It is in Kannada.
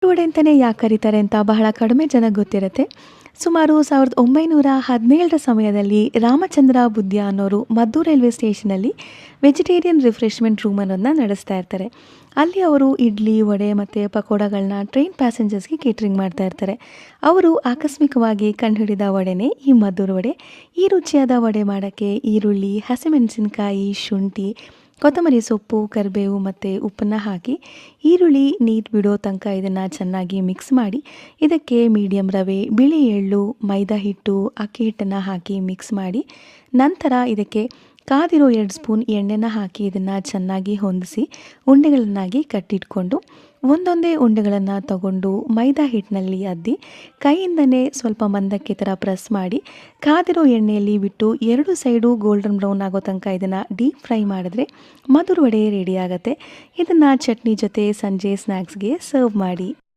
ವಡೆ ಅಂತಲೇ ಯಾಕೆ ಕರೀತಾರೆ ಅಂತ ಬಹಳ ಕಡಿಮೆ ಜನಕ್ಕೆ ಗೊತ್ತಿರುತ್ತೆ. ಸುಮಾರು 1917ರ ಸಮಯದಲ್ಲಿ ರಾಮಚಂದ್ರ ಬುದ್ಧಿಯಾ ಅನ್ನೋರು ಮದ್ದೂರು ರೈಲ್ವೆ ಸ್ಟೇಷನಲ್ಲಿ ವೆಜಿಟೇರಿಯನ್ ರಿಫ್ರೆಶ್ಮೆಂಟ್ ರೂಮ್ ಅನ್ನೋದನ್ನ ನಡೆಸ್ತಾ ಇರ್ತಾರೆ. ಅಲ್ಲಿ ಅವರು ಇಡ್ಲಿ, ವಡೆ ಮತ್ತು ಪಕೋಡಗಳನ್ನ ಟ್ರೈನ್ ಪ್ಯಾಸೆಂಜರ್ಸ್ಗೆ ಕೇಟ್ರಿಂಗ್ ಮಾಡ್ತಾ ಇರ್ತಾರೆ. ಅವರು ಆಕಸ್ಮಿಕವಾಗಿ ಕಂಡುಹಿಡಿದ ವಡೆನೇ ಈ ಮದ್ದೂರು ವಡೆ. ಈ ರುಚಿಯಾದ ವಡೆ ಮಾಡೋಕ್ಕೆ ಈರುಳ್ಳಿ, ಹಸಿಮೆಣಸಿನಕಾಯಿ, ಶುಂಠಿ, ಕೊತ್ತಂಬರಿ ಸೊಪ್ಪು, ಕರಿಬೇವು ಮತ್ತು ಉಪ್ಪನ್ನು ಹಾಕಿ ಈರುಳ್ಳಿ ನೀರು ಬಿಡೋ ತನಕ ಇದನ್ನು ಚೆನ್ನಾಗಿ ಮಿಕ್ಸ್ ಮಾಡಿ ಇದಕ್ಕೆ ಮೀಡಿಯಮ್ ರವೆ, ಬಿಳಿ ಎಳ್ಳು, ಮೈದಾ ಹಿಟ್ಟು, ಅಕ್ಕಿ ಹಿಟ್ಟನ್ನು ಹಾಕಿ ಮಿಕ್ಸ್ ಮಾಡಿ ನಂತರ ಇದಕ್ಕೆ ಕಾದಿರೋ 2 ಸ್ಪೂನ್ ಎಣ್ಣೆನ ಹಾಕಿ ಇದನ್ನು ಚೆನ್ನಾಗಿ ಹೊಂದಿಸಿ ಉಂಡೆಗಳನ್ನಾಗಿ ಕಟ್ಟಿಟ್ಕೊಂಡು ಒಂದೊಂದೇ ಉಂಡೆಗಳನ್ನು ತಗೊಂಡು ಮೈದಾ ಹಿಟ್ಟಿನಲ್ಲಿ ಅದ್ದಿ ಕೈಯಿಂದನೇ ಸ್ವಲ್ಪ ಮಂದಕ್ಕೆ ಥರ ಪ್ರೆಸ್ ಮಾಡಿ ಕಾದಿರೋ ಎಣ್ಣೆಯಲ್ಲಿ ಬಿಟ್ಟು 2 ಸೈಡು ಗೋಲ್ಡನ್ ಬ್ರೌನ್ ಆಗೋ ತನಕ ಇದನ್ನು ಡೀಪ್ ಫ್ರೈ ಮಾಡಿದ್ರೆ ಮದ್ದೂರು ವಡೆ ರೆಡಿ ಆಗುತ್ತೆ. ಇದನ್ನು ಚಟ್ನಿ ಜೊತೆ ಸಂಜೆ ಸ್ನ್ಯಾಕ್ಸ್ಗೆ ಸರ್ವ್ ಮಾಡಿ.